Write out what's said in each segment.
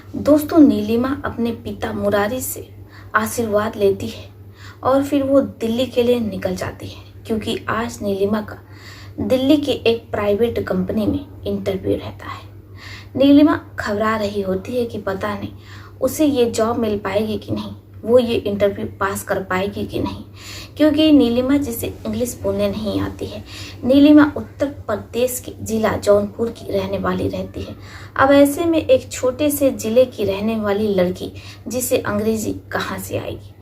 दोस्तों, नीलिमा अपने पिता मुरारी से आशीर्वाद लेती है और फिर वो दिल्ली के लिए निकल जाती है, क्योंकि आज नीलिमा का दिल्ली के एक प्राइवेट कंपनी में इंटरव्यू रहता है। नीलिमा घबरा रही होती है कि पता नहीं उसे ये जॉब मिल पाएगी कि नहीं, वो ये इंटरव्यू पास कर पाएगी कि नहीं, क्योंकि नीलिमा जिसे इंग्लिश बोलने नहीं आती है। नीलिमा उत्तर प्रदेश के जिला जौनपुर की रहने वाली रहती है। अब ऐसे में एक छोटे से जिले की रहने वाली लड़की जिसे अंग्रेजी कहाँ से आएगी।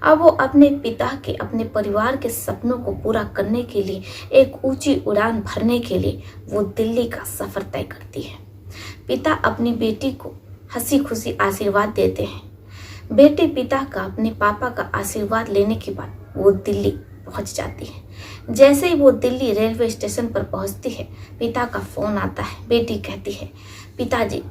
अब वो अपने पिता के, अपने परिवार के सपनों को पूरा करने के लिए, एक ऊंची उड़ान भरने के लिए वो दिल्ली का सफर तय करती है। पिता अपनी बेटी को हंसी खुशी आशीर्वाद देते हैं। बेटे पिता का, अपने पापा का आशीर्वाद लेने के बाद वो दिल्ली पहुंच जाती है। जैसे ही वो दिल्ली रेलवे स्टेशन पर पहुंचती है, पिता का फोन आता है। बेटी कहती है, पिताजी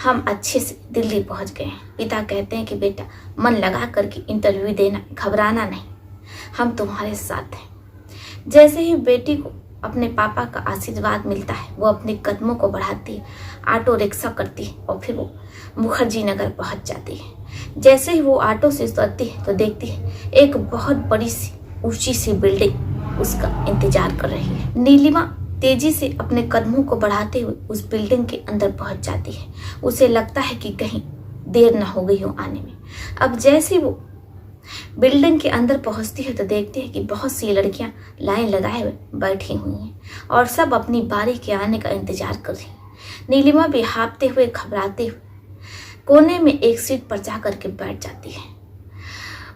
हम अच्छे से दिल्ली पहुंच गए हैं। पिता कहते हैं कि बेटा मन लगा करके इंटरव्यू देना, घबराना नहीं, हम तुम्हारे साथ हैं। जैसे ही बेटी को अपने पापा का आशीर्वाद मिलता है, वो अपने कदमों को बढ़ाती है, ऑटो रिक्शा करती है और फिर वो मुखर्जी नगर पहुंच जाती है। जैसे ही वो ऑटो से उतरती है तो देखती है एक बहुत बड़ी सी ऊंची सी बिल्डिंग उसका इंतजार कर रही है। नीलिमा तेजी से अपने कदमों को बढ़ाते हुए उस बिल्डिंग के अंदर पहुंच जाती है। उसे लगता है कि कहीं देर न हो गई हो आने में। अब जैसे वो बिल्डिंग के अंदर पहुंचती है तो देखती है कि बहुत सी लड़कियां लाइन लगाए हुए बैठी हुई हैं और सब अपनी बारी के आने का इंतजार कर रही हैं। नीलिमा भी हाँफते हुए, घबराते हुए कोने में एक सीट पर जा करके बैठ जाती है।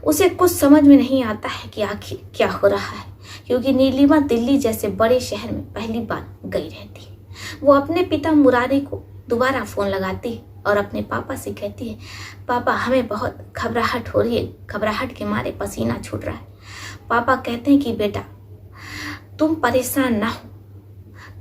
उसे कुछ समझ में नहीं आता है कि आखिर क्या हो रहा है, क्योंकि नीलिमा दिल्ली जैसे बड़े शहर में पहली बार गई रहती है। वो अपने पिता मुरारी को दोबारा फोन लगाती है और अपने पापा से कहती है, पापा हमें बहुत घबराहट हो रही है, घबराहट के मारे पसीना छूट रहा है। पापा कहते हैं कि बेटा तुम परेशान ना हो,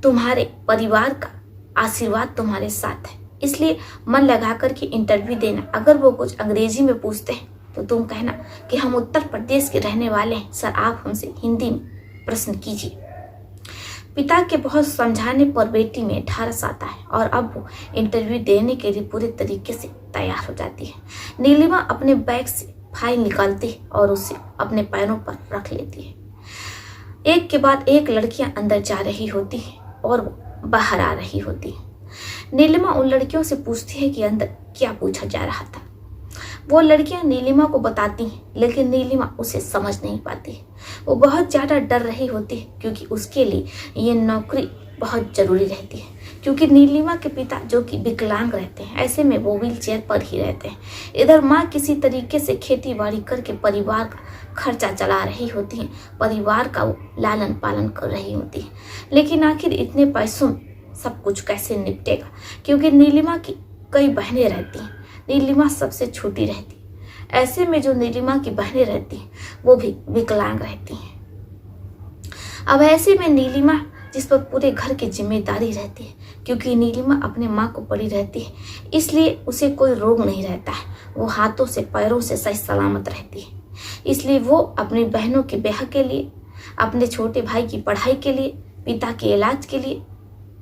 तुम्हारे परिवार का आशीर्वाद तुम्हारे साथ है, इसलिए मन लगा कर के इंटरव्यू देना। अगर वो कुछ अंग्रेजी में पूछते हैं तो तुम कहना कि हम उत्तर प्रदेश के रहने वाले हैं, सर आप हमसे हिंदी में प्रश्न कीजिए। पिता के बहुत समझाने पर बेटी में ढारस आता है और अब वो इंटरव्यू देने के लिए पूरे तरीके से तैयार हो जाती है। नीलिमा अपने बैग से फाइल निकालती है और उसे अपने पैरों पर रख लेती है। एक के बाद एक लड़कियां अंदर जा रही होती हैं और वो बाहर आ रही होती है। नीलिमा उन लड़कियों से पूछती है कि अंदर क्या पूछा जा रहा था। वो लड़कियां नीलिमा को बताती हैं, लेकिन नीलिमा उसे समझ नहीं पाती। वो बहुत ज़्यादा डर रही होती है, क्योंकि उसके लिए ये नौकरी बहुत ज़रूरी रहती है। क्योंकि नीलिमा के पिता जो कि विकलांग रहते हैं, ऐसे में वो व्हील चेयर पर ही रहते हैं। इधर माँ किसी तरीके से खेती बाड़ी करके परिवार का खर्चा चला रही होती है, परिवार का वो लालन पालन कर रही होती है। लेकिन आखिर इतने पैसों में सब कुछ कैसे निपटेगा, क्योंकि नीलिमा की कई बहनें रहती हैं, नीलिमा सबसे छोटी रहती है। ऐसे में जो नीलिमा की बहनें रहती हैं वो भी विकलांग रहती हैं। अब ऐसे में नीलिमा जिस पर पूरे घर की जिम्मेदारी रहती है, क्योंकि नीलिमा अपने माँ को पड़ी रहती है, इसलिए उसे कोई रोग नहीं रहता है। वो हाथों से पैरों से सही सलामत रहती है। इसलिए वो अपनी बहनों के ब्याह के लिए, अपने छोटे भाई की पढ़ाई के लिए, पिता के इलाज के लिए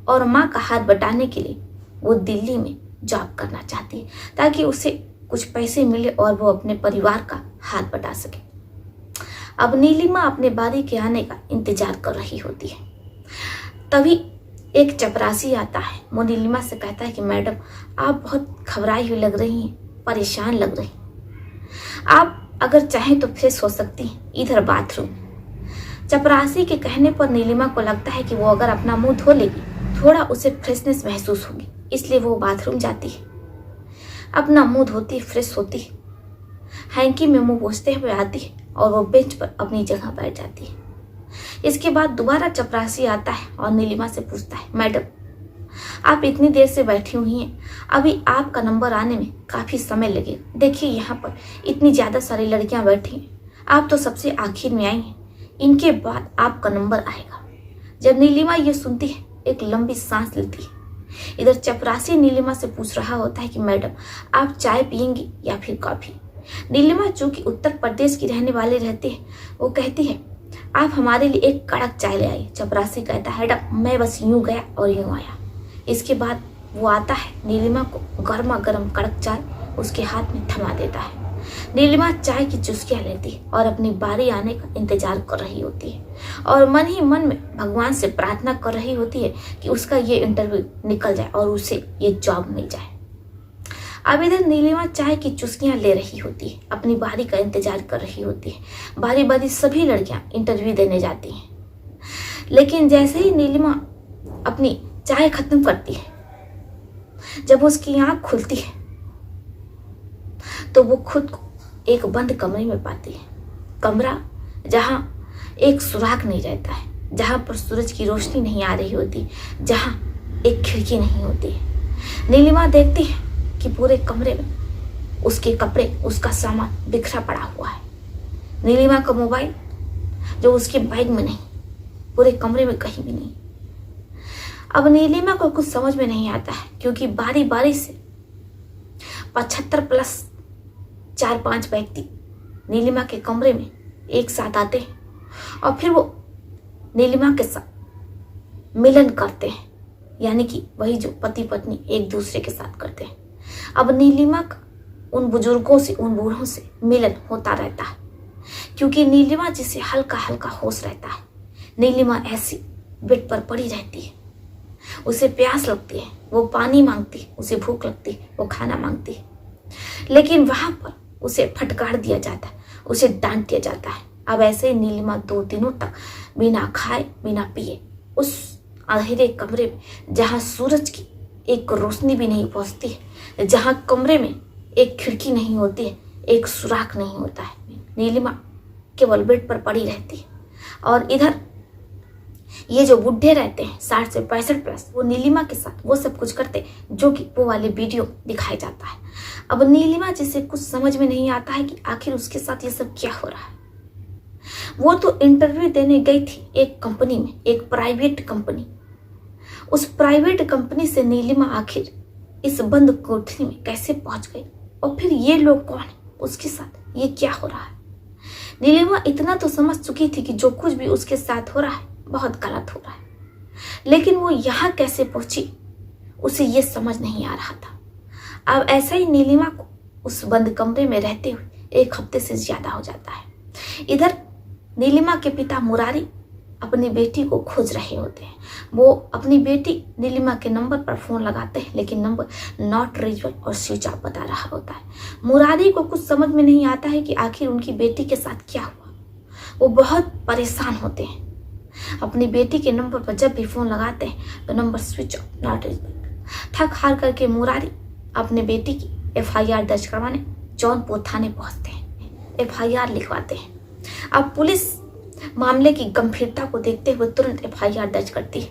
और माँ का हाथ बटाने के लिए वो दिल्ली में जॉब करना चाहती है, ताकि उसे कुछ पैसे मिले और वो अपने परिवार का हाथ बटा सके। अब नीलिमा अपने बारी के आने का इंतजार कर रही होती है। तभी एक चपरासी आता है। वो नीलिमा से कहता है कि मैडम आप बहुत घबराई हुई लग रही हैं, परेशान लग रही हैं, आप अगर चाहें तो फ्रेश हो सकती हैं, इधर बाथरूम। चपरासी के कहने पर नीलिमा को लगता है कि वो अगर अपना मुंह धो लेगी थोड़ा उसे फ्रेशनेस महसूस होगी, इसलिए वो बाथरूम जाती है, अपना मुंह धोती है, फ्रेश होती है, हैंकी में मुंह पोंछते हुए आती है और वो बेंच पर अपनी जगह बैठ जाती है। इसके बाद दोबारा चपरासी आता है और नीलिमा से पूछता है, मैडम आप इतनी देर से बैठी हुई हैं, अभी आपका नंबर आने में काफ़ी समय लगेगा। देखिए यहाँ पर इतनी ज़्यादा सारी लड़कियाँ बैठी हैं, आप तो सबसे आखिर में आई हैं, इनके बाद आपका नंबर आएगा। जब नीलिमा ये सुनती है एक लंबी सांस लेती है। इधर चपरासी नीलिमा से पूछ रहा होता है कि मैडम आप चाय पियेंगी या फिर कॉफी। नीलिमा चूंकि उत्तर प्रदेश की रहने वाली रहती है, वो कहती है आप हमारे लिए एक कड़क चाय ले आइए। चपरासी कहता है मैडम मैं बस यूं गया और यूं आया। इसके बाद वो आता है, नीलिमा को गर्मा गर्म कड़क चाय उसके हाथ में थमा देता है। नीलिमा चाय की चुस्कियां लेती और अपनी बारी आने का इंतजार कर रही होती है और मन ही मन में भगवान से प्रार्थना कर रही होती है कि उसका ये इंटरव्यू निकल जाए और उसे ये जॉब मिल जाए। अब इधर नीलिमा चाय की चुस्कियां ले रही होती है, अपनी बारी का इंतजार कर रही होती है। बारी बारी सभी लड़कियां इंटरव्यू देने जाती हैं, लेकिन जैसे ही नीलिमा अपनी चाय खत्म करती है, जब उसकी आंख खुलती है तो वो खुद को एक बंद कमरे में पाती है। कमरा जहां एक सुराग नहीं रहता है, जहां पर सूरज की रोशनी नहीं आ रही होती, जहां एक खिड़की नहीं होती है। नीलिमा देखती है कि पूरे कमरे में उसके कपड़े, उसका सामान बिखरा पड़ा हुआ है। नीलिमा का मोबाइल जो उसके बैग में नहीं, पूरे कमरे में कहीं भी नहीं। अब नीलिमा को कुछ समझ में नहीं आता है, क्योंकि बारी बारी से 75 प्लस 4-5 व्यक्ति नीलिमा के कमरे में एक साथ आते हैं और फिर वो नीलिमा के साथ मिलन करते हैं, यानी कि वही जो पति पत्नी एक दूसरे के साथ करते हैं। अब नीलिमा का उन बुजुर्गों से, उन बूढ़ों से मिलन होता रहता है, क्योंकि नीलिमा जिसे हल्का हल्का होश रहता है। नीलिमा ऐसी बेड पर पड़ी रहती है, उसे प्यास लगती है, वो पानी मांगती है, उसे भूख लगती है, वो खाना मांगती है, लेकिन वहां पर उसे फटकार दिया जाता है, उसे डांट दिया जाता है। अब ऐसे ही नीलिमा 2 दिनों तक बिना खाए बिना पिए उस अंधेरे कमरे में, जहां सूरज की एक रोशनी भी नहीं पहुंचती है, जहां कमरे में एक खिड़की नहीं होती है, एक सुराख नहीं होता है, नीलिमा केवल बेड पर पड़ी रहती है। और इधर ये जो बुढ़े रहते हैं 60 से 65 प्लस, वो नीलिमा के साथ वो सब कुछ करते जो कि वो वाले वीडियो दिखाया जाता है। अब नीलिमा जिसे कुछ समझ में नहीं आता है कि आखिर उसके साथ ये सब क्या हो रहा है। वो तो इंटरव्यू देने गई थी एक कंपनी में, एक प्राइवेट कंपनी। उस प्राइवेट कंपनी से नीलिमा आखिर इस बंद कोठरी में कैसे पहुंच गई, और फिर ये लोग कौन है, उसके साथ ये क्या हो रहा है। नीलिमा इतना तो समझ चुकी थी कि जो कुछ भी उसके साथ हो रहा है बहुत गलत हो रहा है, लेकिन वो यहाँ कैसे पहुंची उसे ये समझ नहीं आ रहा था। अब ऐसा ही नीलिमा को उस बंद कमरे में रहते हुए 1 हफ्ते से ज्यादा हो जाता है। इधर नीलिमा के पिता मुरारी अपनी बेटी को खोज रहे होते हैं। वो अपनी बेटी नीलिमा के नंबर पर फोन लगाते हैं, लेकिन नंबर नॉट रीचेबल और स्विच ऑफ बता रहा होता है। मुरारी को कुछ समझ में नहीं आता है कि आखिर उनकी बेटी के साथ क्या हुआ। वो बहुत परेशान होते हैं। अपनी बेटी के नंबर पर जब भी फोन लगाते हैं तो number switch off, not reachable. थक हार करके मुरारी अपने बेटी की FIR दर्ज करवाने जौनपुर थाने पहुंचते हैं, FIR लिखवाते हैं। अब पुलिस मामले की गंभीरता को देखते हुए तुरंत FIR दर्ज करती है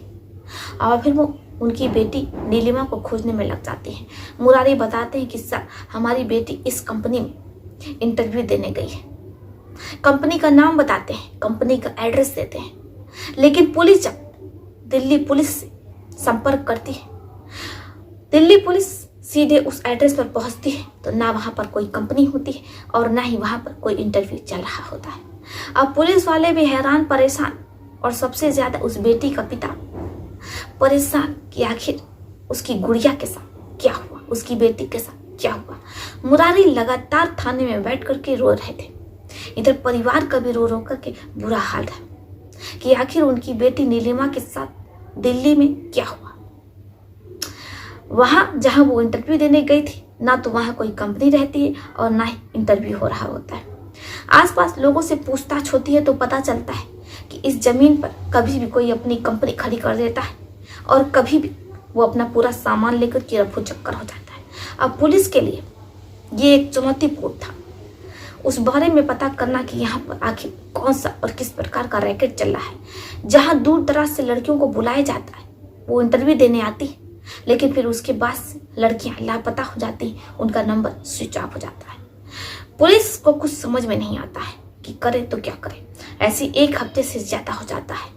और फिर वो उनकी बेटी नीलिमा को खोजने में लग जाती है। मुरारी बताते हैं कि सर, हमारी बेटी इस कंपनी में इंटरव्यू देने गई है। कंपनी का नाम बताते हैं, कंपनी का एड्रेस देते हैं, लेकिन पुलिस जब दिल्ली पुलिस से संपर्क करती है, दिल्ली पुलिस सीधे उस एड्रेस पर पहुंचती है तो ना वहां पर कोई कंपनी होती है और ना ही वहां पर कोई इंटरव्यू चल रहा होता है। अब पुलिस वाले भी हैरान परेशान, और सबसे ज्यादा उस बेटी का पिता परेशान कि आखिर उसकी गुड़िया के साथ क्या हुआ, उसकी बेटी के साथ क्या हुआ। मुरारी लगातार थाने में बैठ करके रो रहे थे। इधर परिवार का भी रो रो करके बुरा हाल था कि आखिर उनकी बेटी नीलिमा के साथ दिल्ली में क्या हुआ। वहां जहां वो इंटरव्यू देने गई थी, ना तो वहां कोई कंपनी रहती है और ना ही इंटरव्यू हो रहा होता है। आसपास लोगों से पूछताछ होती है तो पता चलता है कि इस जमीन पर कभी भी कोई अपनी कंपनी खड़ी कर देता है और कभी भी वो अपना पूरा सामान लेकर के रफू चक्कर हो जाता है। अब पुलिस के लिए ये एक चुनौतीपूर्ण था उस बारे में पता करना कि यहाँ पर आखिर कौन सा और किस प्रकार का रैकेट चल रहा है। जहाँ दूर दराज से लड़कियों को बुलाया जाता है, वो इंटरव्यू देने आती है, लेकिन फिर उसके बाद से लड़कियां लापता हो जाती हैं, उनका नंबर स्विच ऑफ हो जाता है। पुलिस को कुछ समझ में नहीं आता है कि करे तो क्या करे। ऐसे 1 हफ्ते से ज्यादा हो जाता है।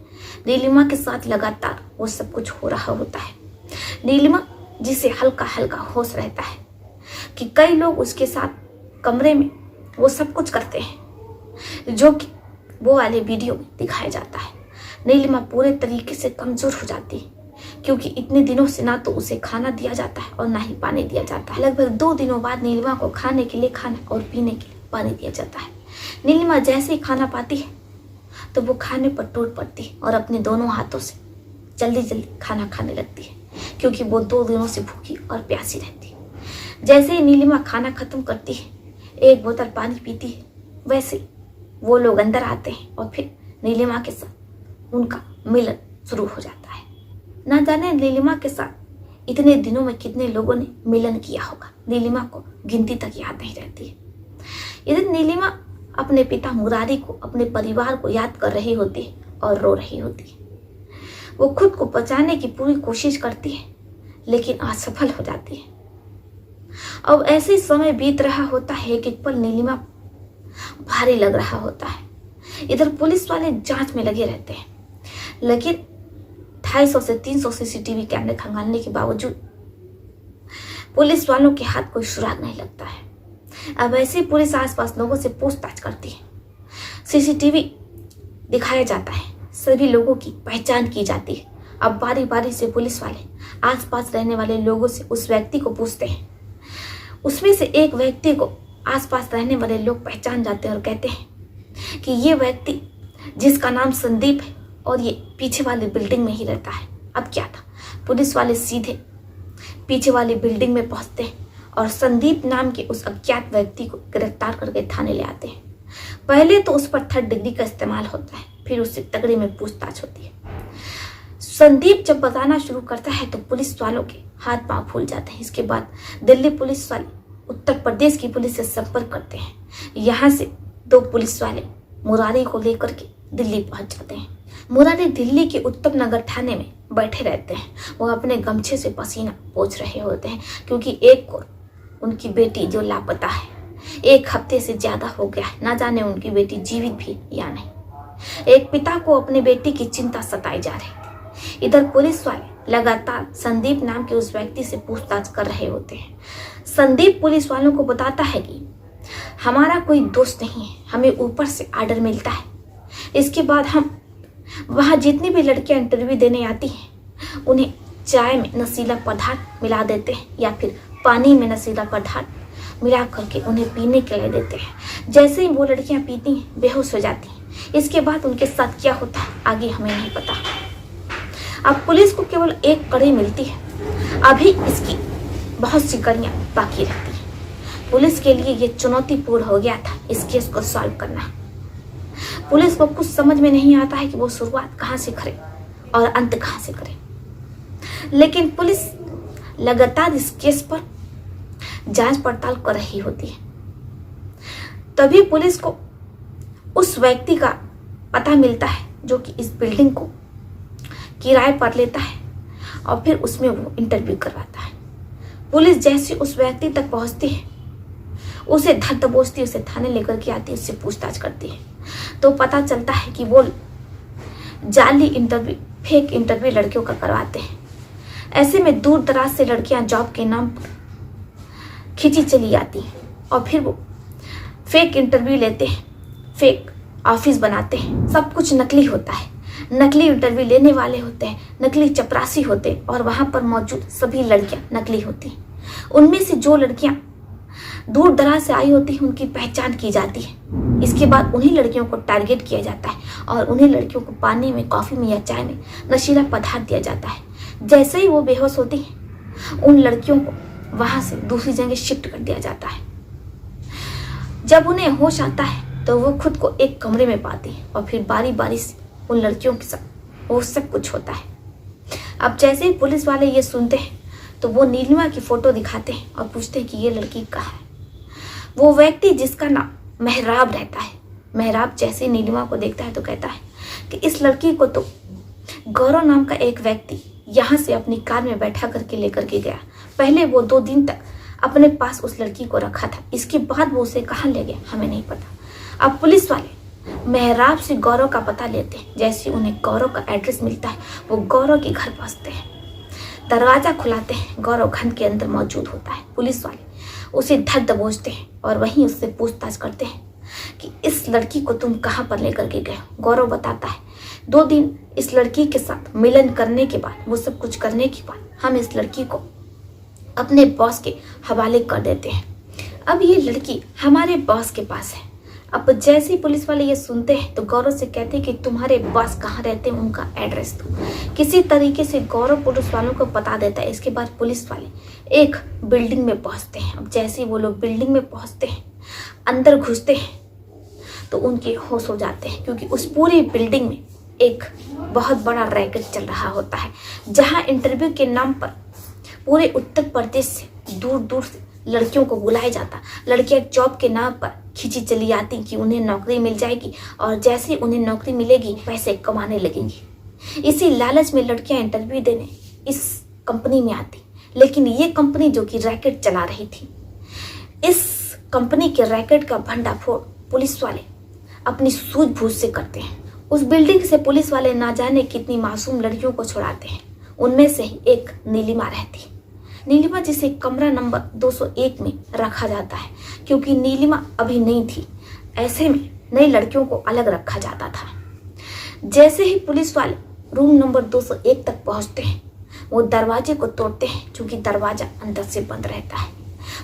नीलिमा के साथ लगातार वो सब कुछ हो रहा होता है। नीलिमा जिसे हल्का हल्का होश रहता है कि कई लोग उसके साथ कमरे में वो सब कुछ करते हैं जो कि वो वाले वीडियो में दिखाया जाता है। नीलिमा पूरे तरीके से कमजोर हो जाती है क्योंकि इतने दिनों से ना तो उसे खाना दिया जाता है और ना ही पानी दिया जाता है। लगभग 2 दिनों बाद नीलिमा को खाने के लिए खाना और पीने के लिए पानी दिया जाता है। नीलिमा जैसे ही खाना पाती है तो वो खाने पर टूट पड़ती है और अपने दोनों हाथों से जल्दी जल्दी खाना खाने लगती है, क्योंकि वो 2 दिनों से भूखी और प्यासी रहती है। जैसे ही नीलिमा खाना खत्म करती है, 1 बोतल पानी पीती है, वैसे ही वो लोग अंदर आते हैं और फिर नीलिमा के साथ उनका मिलन शुरू हो जाता है। ना जाने नीलिमा के साथ इतने दिनों में कितने लोगों ने मिलन किया होगा, नीलिमा को गिनती तक याद नहीं रहती है। इधर नीलिमा अपने पिता मुरारी को, अपने परिवार को याद कर रही होती है और रो रही होती है। वो खुद को बचाने की पूरी कोशिश करती है, लेकिन असफल हो जाती है। अब ऐसे समय बीत रहा होता है कि पल नीलिमा भारी लग रहा होता है। इधर पुलिस वाले जांच में लगे रहते हैं, लेकिन 250 से 300 सीसीटीवी कैमरे खंगालने के बावजूद पुलिस वालों के हाथ कोई सुराग नहीं लगता है। अब ऐसे पुलिस आसपास लोगों से पूछताछ करती है, सीसीटीवी दिखाया जाता है, सभी लोगों की पहचान की जाती है। अब बारी बारी से पुलिस वाले आसपास रहने वाले लोगों से उस व्यक्ति को पूछते हैं। उसमें से एक व्यक्ति को आसपास रहने वाले लोग पहचान जाते हैं और कहते हैं कि ये व्यक्ति, जिसका नाम संदीप है और ये पीछे वाली बिल्डिंग में ही रहता है। अब क्या था, पुलिस वाले सीधे पीछे वाली बिल्डिंग में पहुंचते हैं और संदीप नाम के उस अज्ञात व्यक्ति को गिरफ्तार करके थाने ले आते हैं। पहले तो उस पर 3rd डिग्री का इस्तेमाल होता है, फिर उससे तगड़े में पूछताछ होती है। संदीप जब बताना शुरू करता है तो पुलिस वालों के हाथ पांव फूल जाते हैं। इसके बाद दिल्ली पुलिस वाले उत्तर प्रदेश की पुलिस से संपर्क करते हैं। यहाँ से 2 पुलिस वाले मुरारी को लेकर के दिल्ली पहुंच जाते हैं। मुरारी दिल्ली के उत्तम नगर थाने में बैठे रहते हैं। वो अपने गमछे से पसीना पोंछ रहे होते हैं, क्योंकि एक और उनकी बेटी जो लापता है, 1 हफ्ते से ज्यादा हो गया है, ना जाने उनकी बेटी जीवित भी या नहीं। एक पिता को अपनी बेटी की चिंता सताई जा रही थी। इधर पुलिस वाले लगातार संदीप नाम के उस व्यक्ति से पूछताछ कर रहे होते हैं। संदीप पुलिस वालों को बताता है कि हमारा कोई दोस्त नहीं है, हमें ऊपर से ऑर्डर मिलता है। इसके बाद हम वहाँ जितनी भी लड़कियां इंटरव्यू देने आती हैं, उन्हें चाय में नशीला पदार्थ मिला देते हैं या फिर पानी में नशीला पदार्थ मिला करके उन्हें पीने के लिए देते हैं। जैसे ही वो लड़कियां पीती हैं, बेहोश हो जाती हैं। इसके बाद उनके साथ क्या होता है आगे हमें नहीं पता। अब पुलिस को केवल 1 कड़ी मिलती है, अभी इसकी बहुत सी कड़ियां बाकी रहती हैं। पुलिस के लिए ये चुनौतीपूर्ण हो गया था इस केस को सॉल्व करना। पुलिस को कुछ समझ में नहीं आता है कि वो शुरुआत कहाँ से करे और अंत कहाँ से करे, लेकिन पुलिस लगातार इस केस पर जांच पड़ताल कर रही होती है। तभी पुलिस को उस व्यक्ति का पता मिलता है जो कि इस बिल्डिंग को किराए पर लेता है और फिर उसमें वो इंटरव्यू करवाता है। पुलिस जैसे उस व्यक्ति तक पहुंचती है, उसे धर दबोचती, उसे थाने लेकर के आती है, उससे पूछताछ करती है, तो पता चलता है कि वो जाली इंटरव्यू, फेक इंटरव्यू लड़कियों का करवाते हैं। ऐसे में दूर दराज से लड़कियां जॉब के नाम पर खिंची चली आती हैं और फिर वो फेक इंटरव्यू लेते हैं, फेक ऑफिस बनाते हैं। सब कुछ नकली होता है, नकली इंटरव्यू लेने वाले होते हैं, नकली चपरासी होते हैं और वहां पर मौजूद सभी लड़कियां नकली होती हैं। उनमें से जो लड़कियां दूर दराज से आई होती है उनकी पहचान की जाती है। इसके बाद उन्हीं लड़कियों को टारगेट किया जाता है और उन्हीं लड़कियों को पानी में, कॉफी में या चाय में नशीला पदार्थ दिया जाता है। जैसे ही वो बेहोश होती है, उन लड़कियों को वहां से दूसरी जगह शिफ्ट कर दिया जाता है। जब उन्हें होश आता है तो वो खुद को एक कमरे में पाती है और फिर बारी बारी से उन लड़कियों के साथ वो सब कुछ होता है। अब जैसे ही पुलिस वाले ये सुनते हैं तो वो नीलिमा की फोटो दिखाते हैं और पूछते हैं कि ये लड़की कहाँ है। वो व्यक्ति जिसका नाम मेहराब रहता है, मेहराब जैसे नीलिमा को देखता है तो कहता है कि इस लड़की को तो गौरव नाम का एक व्यक्ति यहाँ से अपनी कार में बैठा करके लेकर के गया। पहले वो 2 दिन तक अपने पास उस लड़की को रखा था, इसके बाद वो उसे कहाँ ले गया हमें नहीं पता। अब पुलिस वाले मेहराब से गौरव का पता लेते हैं। जैसे उन्हें गौरव का एड्रेस मिलता है, वो गौरव के घर पहुंचते हैं। दरवाजा खुलाते हैं, गौरव घर के अंदर मौजूद होता है। पुलिस वाले उसे धर दबोचते हैं और वहीं उससे पूछताछ करते हैं कि इस लड़की को तुम कहाँ पर लेकर के गए। गौरव बताता है 2 दिन इस लड़की के साथ मिलन करने के बाद, वो सब कुछ करने के बाद हम इस लड़की को अपने बॉस के हवाले कर देते हैं। अब ये लड़की हमारे बॉस के पास है। अब जैसे ही पुलिस वाले ये सुनते हैं तो गौरव से कहते हैं कि तुम्हारे बॉस कहाँ रहते हैं, उनका एड्रेस दो। किसी तरीके से गौरव पुलिस वालों को बता देता है। इसके बाद पुलिस वाले एक बिल्डिंग में पहुंचते हैं। अब जैसे ही वो लोग बिल्डिंग में पहुंचते हैं, अंदर घुसते हैं तो उनके होश हो जाते हैं, क्योंकि उस पूरी बिल्डिंग में एक बहुत बड़ा रैकेट चल रहा होता है, जहाँ इंटरव्यू के नाम पर पूरे उत्तर प्रदेश से दूर दूर से लड़कियों को बुलाया जाता। लड़कियां जॉब के नाम पर खींची चली आती कि उन्हें नौकरी मिल जाएगी, और जैसे ही उन्हें नौकरी मिलेगी पैसे कमाने लगेंगी। इसी लालच में लड़कियां इंटरव्यू देने इस कंपनी में आती। लेकिन ये कंपनी जो कि रैकेट चला रही थी, इस कंपनी के रैकेट का भंडाफोड़ पुलिस वाले अपनी सूझबूझ से करते हैं। उस बिल्डिंग से पुलिस वाले ना जाने कितनी मासूम लड़कियों को छुड़ाते हैं। उनमें से ही एक नीलिमा रहती। नीलिमा जिसे कमरा नंबर 201 में रखा जाता है, क्योंकि नीलिमा अभी नहीं थी। ऐसे में नई लड़कियों को अलग रखा जाता था। जैसे ही पुलिस वाले रूम नंबर 201 तक पहुंचते हैं, वो दरवाजे को तोड़ते हैं, क्योंकि दरवाजा अंदर से बंद रहता है।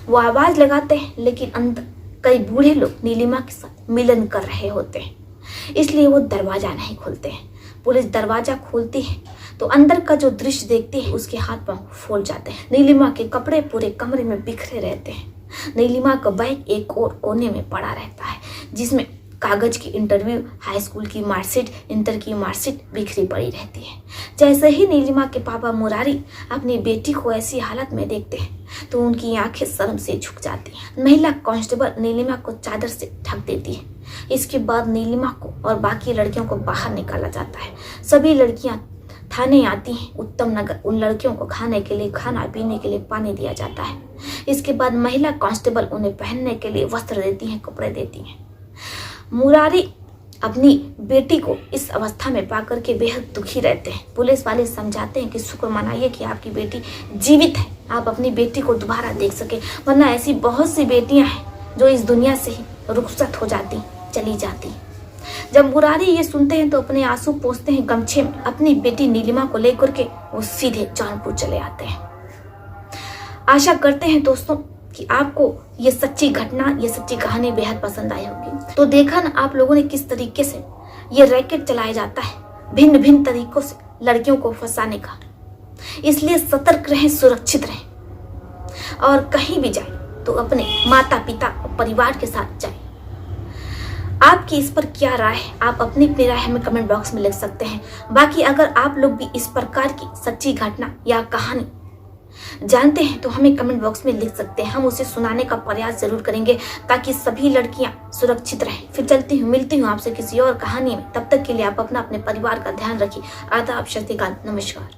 वो आवाज लगाते हैं, लेकिन अंदर कई बूढ़े लोग नीलिमा के साथ मिलन कर रहे होते हैं, इसलिए वो दरवाजा नहीं खोलते हैं। पुलिस दरवाजा खोलती है तो अंदर का जो दृश्य देखती है, उसके हाथ पांव फूल जाते हैं। नीलिमा के कपड़े पूरे कमरे में बिखरे रहते हैं। नीलिमा का बैग एक और कोने में पड़ा रहता है, जिसमें कागज की इंटरव्यू, हाई स्कूल की मार्कशीट, इंटर की मार्कशीट बिखरी पड़ी रहती है। जैसे ही नीलिमा के पापा मुरारी अपनी बेटी को ऐसी हालत में देखते हैं तो उनकी आंखें शर्म से झुक जाती हैं। महिला कांस्टेबल नीलिमा को चादर से ढक देती है। इसके बाद नीलिमा को और बाकी लड़कियों को बाहर निकाला जाता है। सभी लड़कियां थाने आती हैं उत्तम नगर। उन लड़कियों को खाने के लिए, खाना पीने के लिए पानी दिया जाता है। इसके बाद महिला कांस्टेबल उन्हें पहनने के लिए वस्त्र देती हैं, कपड़े देती हैं। मुरारी अपनी बेटी को इस अवस्था में पाकर के बेहद दुखी रहते हैं। पुलिस वाले समझाते हैं कि शुक्र मनाइए कि आपकी बेटी जीवित है, आप अपनी बेटी को दोबारा देख सके, वरना ऐसी बहुत सी बेटियां हैं जो इस दुनिया से ही रुखसत हो जाती, चली जाती। जब मुरारी ये सुनते हैं तो अपने आंसू पोंछते हैं गमछे में। अपनी बेटी नीलिमा को लेकर के वो सीधे जौनपुर चले आते हैं। आशा करते हैं दोस्तों कि आपको ये सच्ची घटना, ये सच्ची कहानी बेहद पसंद आई होगी। तो देखा ना आप लोगों ने किस तरीके से ये रैकेट चलाया जाता है, भिन्न भिन्न तरीकों से लड़कियों को फंसाने का। इसलिए सतर्क रहें, सुरक्षित रहें, और कहीं भी जाए तो अपने माता पिता और परिवार के साथ जाए। आपकी इस पर क्या राय है, आप अपनी राय हमें कमेंट बॉक्स में लिख सकते हैं। बाकी अगर आप लोग भी इस प्रकार की सच्ची घटना या कहानी जानते हैं तो हमें कमेंट बॉक्स में लिख सकते हैं। हम उसे सुनाने का प्रयास जरूर करेंगे, ताकि सभी लड़कियां सुरक्षित रहें। फिर चलती हूँ, मिलती हूँ आपसे किसी और कहानी में। तब तक के लिए आप अपना, अपने परिवार का ध्यान रखिए। आदाब, शक्तिकांत, नमस्कार।